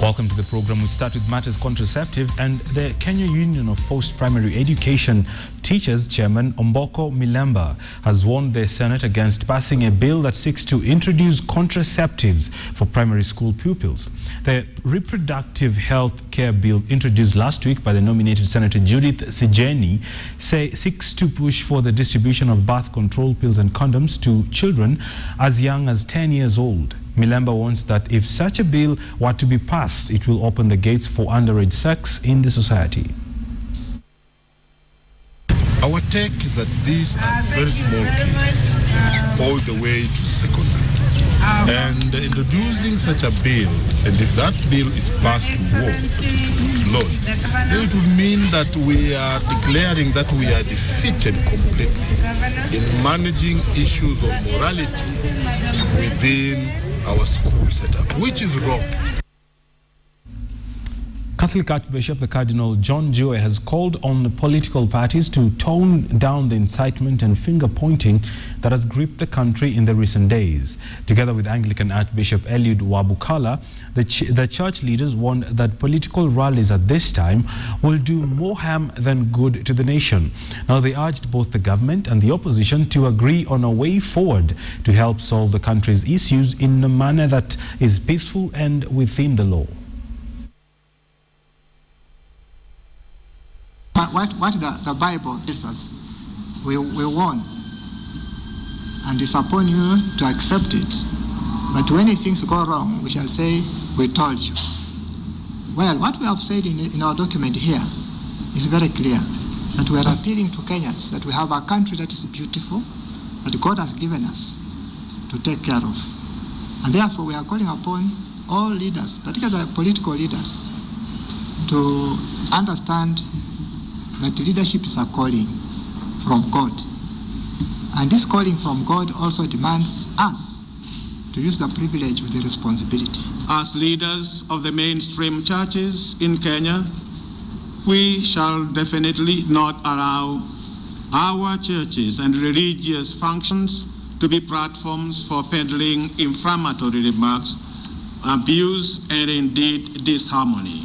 Welcome to the program. We start with matters contraceptive, and the Kenya Union of Post-Primary Education Teachers Chairman Omboko Milemba has warned the Senate against passing a bill that seeks to introduce contraceptives for primary school pupils. The Reproductive Health Care Bill, introduced last week by the nominated Senator Judith Sijeni, seeks to push for the distribution of birth control pills and condoms to children as young as 10 years old. Milemba warns that if such a bill were to be passed, it will open the gates for underage sex in the society. Our take is that these are very small kids, all the way to secondary. And introducing such a bill, and if that bill is passed to law, then it would mean that we are declaring that we are defeated completely in managing issues of morality within our school setup, which is wrong. Catholic Archbishop the Cardinal John Joy has called on the political parties to tone down the incitement and finger-pointing that has gripped the country in the recent days. Together with Anglican Archbishop Eliud Wabukala, the church leaders warned that political rallies at this time will do more harm than good to the nation. Now, they urged both the government and the opposition to agree on a way forward to help solve the country's issues in a manner that is peaceful and within the law. What the Bible tells us, we warn, and it's upon you to accept it. But when things go wrong, we shall say, we told you. Well, what we have said in our document here is very clear, that we are appealing to Kenyans, that we have a country that is beautiful, that God has given us to take care of. And therefore, we are calling upon all leaders, particularly political leaders, to understand that leadership is a calling from God. And this calling from God also demands us to use the privilege with the responsibility. As leaders of the mainstream churches in Kenya, we shall definitely not allow our churches and religious functions to be platforms for peddling inflammatory remarks, abuse, and indeed disharmony.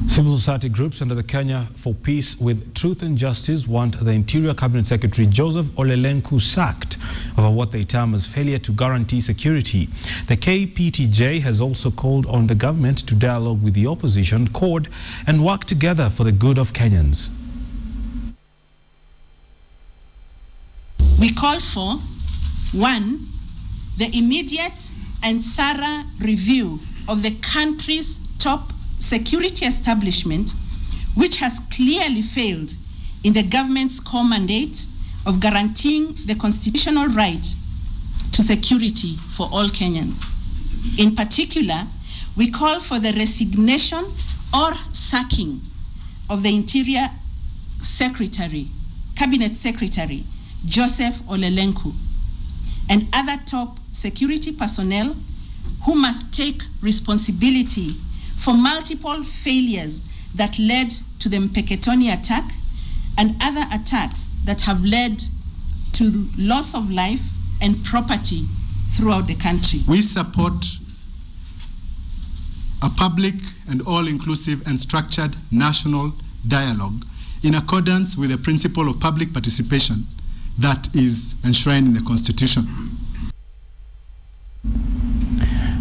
Civil society groups under the Kenya for Peace with Truth and Justice want the Interior Cabinet Secretary Joseph Olelenku sacked over what they term as failure to guarantee security. The KPTJ has also called on the government to dialogue with the opposition, CORD, and work together for the good of Kenyans. We call for, 1, the immediate and thorough review of the country's top security establishment, which has clearly failed in the government's core mandate of guaranteeing the constitutional right to security for all Kenyans. In particular, we call for the resignation or sacking of the Interior Secretary, Cabinet Secretary Joseph Olelenku, and other top security personnel who must take responsibility for multiple failures that led to the Mpeketoni attack and other attacks that have led to loss of life and property throughout the country. We support a public and all-inclusive and structured national dialogue in accordance with the principle of public participation that is enshrined in the Constitution.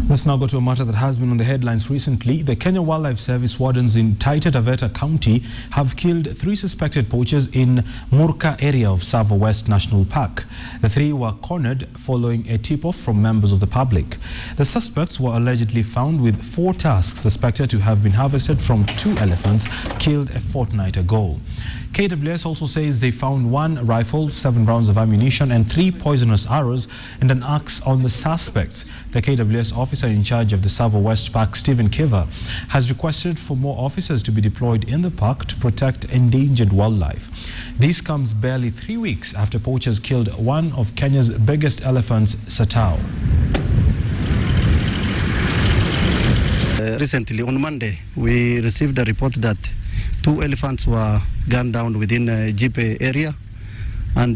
Let's now go to a matter that has been on the headlines recently. The Kenya Wildlife Service wardens in Taita Taveta County have killed 3 suspected poachers in Murka area of Tsavo West National Park. The 3 were cornered following a tip-off from members of the public. The suspects were allegedly found with 4 tusks suspected to have been harvested from 2 elephants killed a fortnight ago. KWS also says they found 1 rifle, 7 rounds of ammunition and 3 poisonous arrows and an axe on the suspects. The KWS officer in charge of the Tsavo West Park, Stephen Kiva, has requested for more officers to be deployed in the park to protect endangered wildlife. This comes barely 3 weeks after poachers killed one of Kenya's biggest elephants, Satao. Recently, on Monday, we received a report that 2 elephants were gunned down within Jipe area, and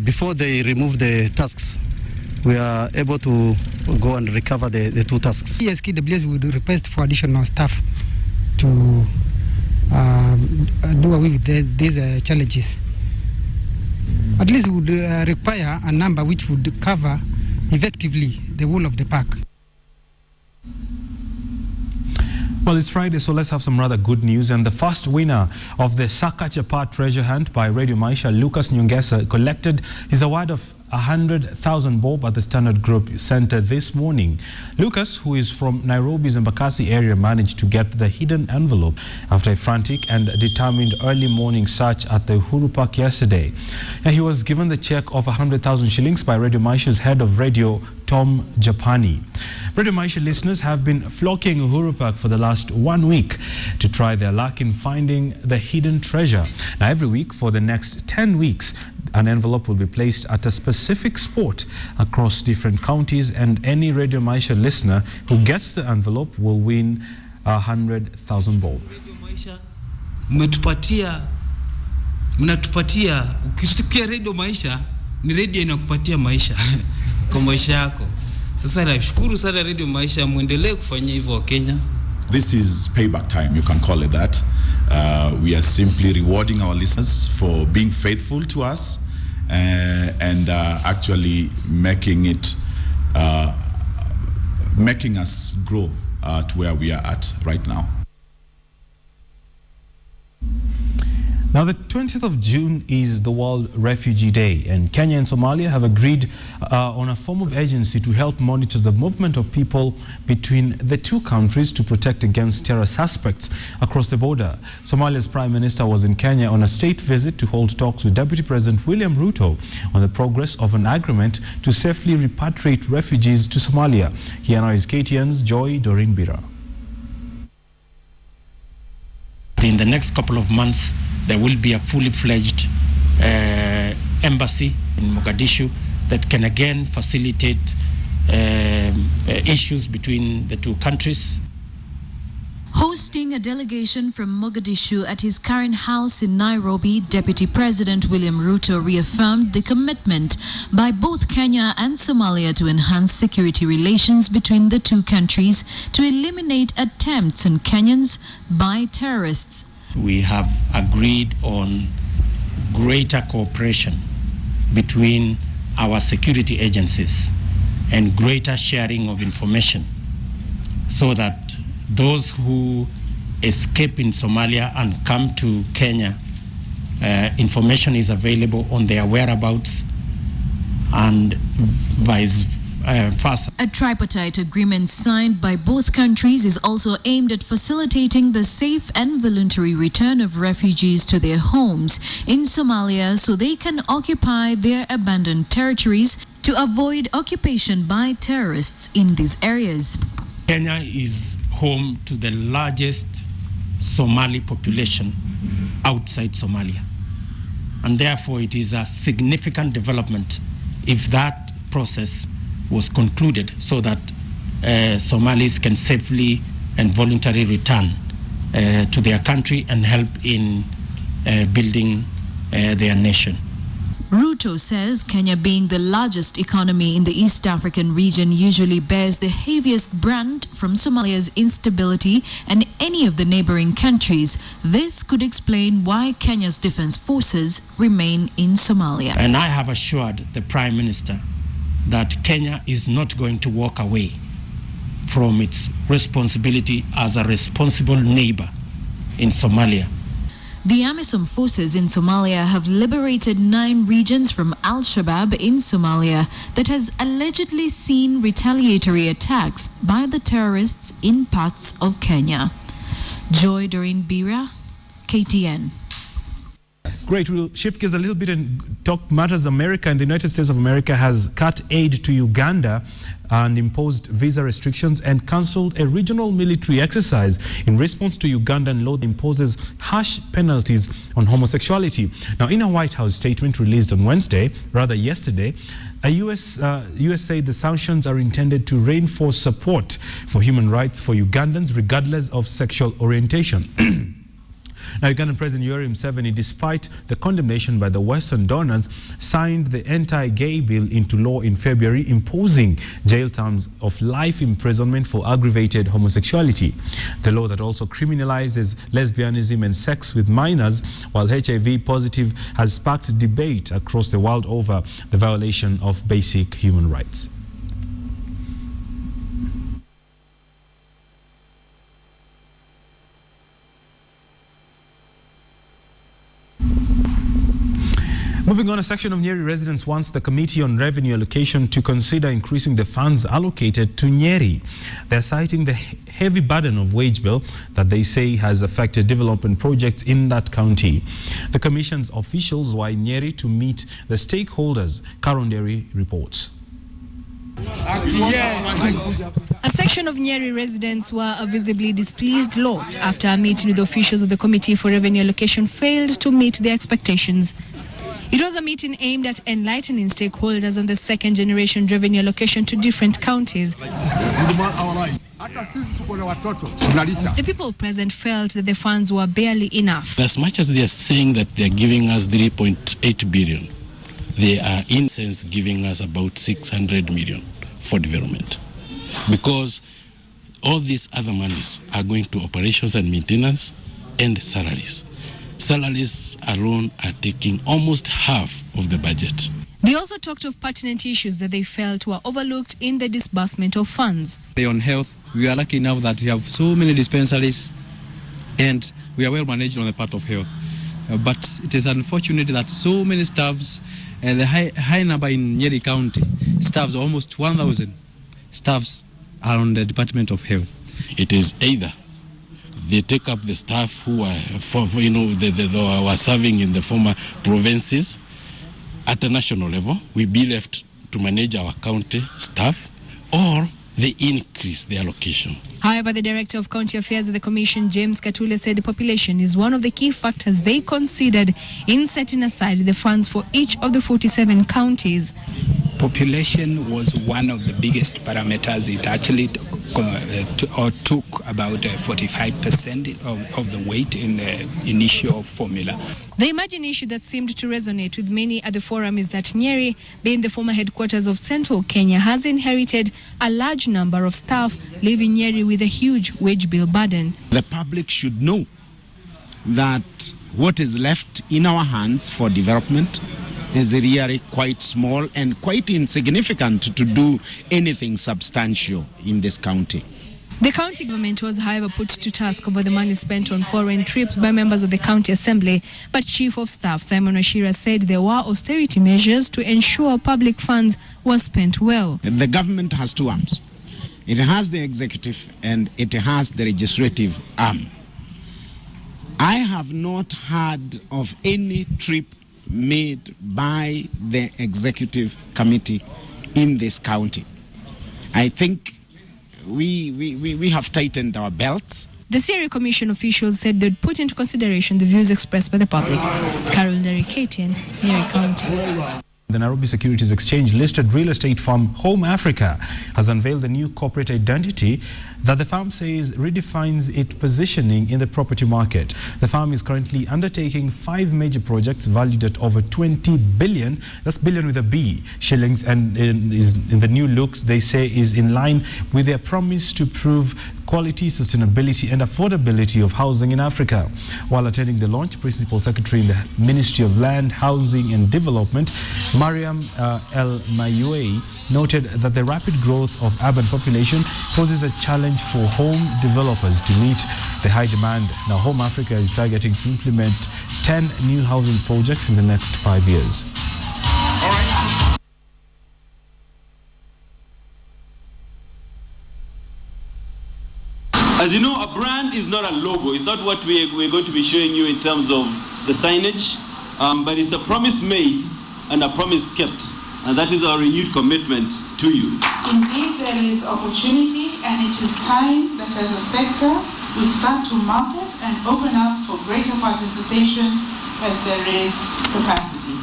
before they removed the tusks, we are able to go and recover the 2 tusks. Yes, KWS would request for additional staff to do away with these challenges. At least we would require a number which would cover effectively the whole of the park. Well, it's Friday, so let's have some rather good news. And the first winner of the Saka Chapa treasure hunt by Radio Maisha, Lucas Nyongesa, collected his award of 100,000 bob at the Standard Group Centre this morning. Lucas, who is from Nairobi's Embakasi area, managed to get the hidden envelope after a frantic and determined early morning search at the Uhuru Park yesterday. And he was given the check of 100,000 shillings by Radio Maisha's head of radio, Tom Japani. Radio Maisha listeners have been flocking Uhuru Park for the last 1 week to try their luck in finding the hidden treasure. Now, every week for the next 10 weeks, an envelope will be placed at a specific spot across different counties, and any Radio Maisha listener who gets the envelope will win 100,000 bob. Radio Maisha, mnatupatia, ukisikia Radio Maisha, ni radio inakupatia maisha kwa maisha yako. Sasa nashukuru sana Radio Maisha, muendelee kufanya hivyo Kenya. This is payback time, you can call it that. We are simply rewarding our listeners for being faithful to us and actually making us grow to where we are at right now. Now, the 20th of June is the World Refugee Day, and Kenya and Somalia have agreed on a form of agency to help monitor the movement of people between the two countries to protect against terror suspects across the border. Somalia's Prime Minister was in Kenya on a state visit to hold talks with Deputy President William Ruto on the progress of an agreement to safely repatriate refugees to Somalia. Here now is KTN's Joy Doreen Bira. In the next couple of months, there will be a fully fledged embassy in Mogadishu that can again facilitate issues between the two countries. Hosting a delegation from Mogadishu at his current house in Nairobi, Deputy President William Ruto reaffirmed the commitment by both Kenya and Somalia to enhance security relations between the two countries to eliminate attempts on Kenyans by terrorists. We have agreed on greater cooperation between our security agencies and greater sharing of information so that those who escape in Somalia and come to Kenya, information is available on their whereabouts and vice versa. A tripartite agreement signed by both countries is also aimed at facilitating the safe and voluntary return of refugees to their homes in Somalia so they can occupy their abandoned territories to avoid occupation by terrorists in these areas. Kenya is home to the largest Somali population outside Somalia, and therefore it is a significant development if that process was concluded so that Somalis can safely and voluntarily return to their country and help in building their nation. Ruto says Kenya, being the largest economy in the East African region, usually bears the heaviest brunt from Somalia's instability and any of the neighboring countries. This could explain why Kenya's defense forces remain in Somalia. And I have assured the Prime Minister that Kenya is not going to walk away from its responsibility as a responsible neighbor in Somalia. The AMISOM forces in Somalia have liberated 9 regions from Al-Shabaab in Somalia that has allegedly seen retaliatory attacks by the terrorists in parts of Kenya. Joy Doreen Bira, KTN. Great. We'll shift gears a little bit and talk matters. America and the United States of America has cut aid to Uganda and imposed visa restrictions and cancelled a regional military exercise in response to Ugandan law that imposes harsh penalties on homosexuality. Now, in a White House statement released on yesterday, US said the sanctions are intended to reinforce support for human rights for Ugandans regardless of sexual orientation. Now, Ugandan President Yoweri Museveni, despite the condemnation by the Western donors, signed the anti-gay bill into law in February, imposing jail terms of life imprisonment for aggravated homosexuality. The law that also criminalizes lesbianism and sex with minors, while HIV positive, has sparked debate across the world over the violation of basic human rights. Moving on, a section of Nyeri residents wants the Committee on Revenue Allocation to consider increasing the funds allocated to Nyeri. They're citing the heavy burden of wage bill that they say has affected development projects in that county. The Commission's officials were in Nyeri to meet the stakeholders. Karonderi reports. A section of Nyeri residents were a visibly displeased lot after a meeting with officials of the Committee for Revenue Allocation failed to meet their expectations. It was a meeting aimed at enlightening stakeholders on the second-generation revenue allocation to different counties. The people present felt that the funds were barely enough. As much as they are saying that they are giving us 3.8 billion, they are in sense giving us about 600 million for development. Because all these other monies are going to operations and maintenance and salaries. Salaries alone are taking almost half of the budget. They also talked of pertinent issues that they felt were overlooked in the disbursement of funds. On health, we are lucky enough that we have so many dispensaries and we are well managed on the part of health. But it is unfortunate that so many staffs, and the high number in Nyeri County, staffs, almost 1,000 staffs are on the Department of Health. It is either they take up the staff who are, they were serving in the former provinces at a national level, we be left to manage our county staff, or they increase the allocation. However, the Director of County Affairs at the Commission, James Katule, said the population is one of the key factors they considered in setting aside the funds for each of the 47 counties. Population was one of the biggest parameters. It actually took about 45% of the weight in the initial formula. The emerging issue that seemed to resonate with many at the forum is that Nyeri, being the former headquarters of Central Kenya, has inherited a large number of staff, leaving Nyeri with a huge wage bill burden. The public should know that what is left in our hands for development is really quite small and quite insignificant to do anything substantial in this county. The county government was, however, put to task over the money spent on foreign trips by members of the county assembly, but Chief of Staff Simon Wachira said there were austerity measures to ensure public funds were spent well. The government has two arms. It has the executive and it has the legislative arm. I have not heard of any trip made by the executive committee in this county. I think we have tightened our belts. The Syria Commission officials said they'd put into consideration the views expressed by the public. Karonderi, KTN, Nyeri County. The Nairobi Securities Exchange listed real estate firm Home Africa has unveiled a new corporate identity that the firm says redefines its positioning in the property market. The firm is currently undertaking 5 major projects valued at over 20 billion, that's billion with a B, shillings, and is in the new looks they say is in line with their promise to prove quality, sustainability and affordability of housing in Africa. While attending the launch, Principal Secretary in the Ministry of Land, Housing and Development, Mariam El Mayouei, noted that the rapid growth of urban population poses a challenge for home developers to meet the high demand. Now, Home Africa is targeting to implement 10 new housing projects in the next 5 years. As you know, a brand is not a logo. It's not what we're going to be showing you in terms of the signage, but it's a promise made and a promise kept. And that is our renewed commitment to you. Indeed, there is opportunity, and it is time that as a sector, we start to market and open up for greater participation as there is capacity.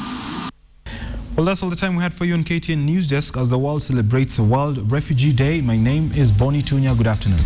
Well, that's all the time we had for you on KTN News Desk as the world celebrates World Refugee Day. My name is Tunya. Good afternoon.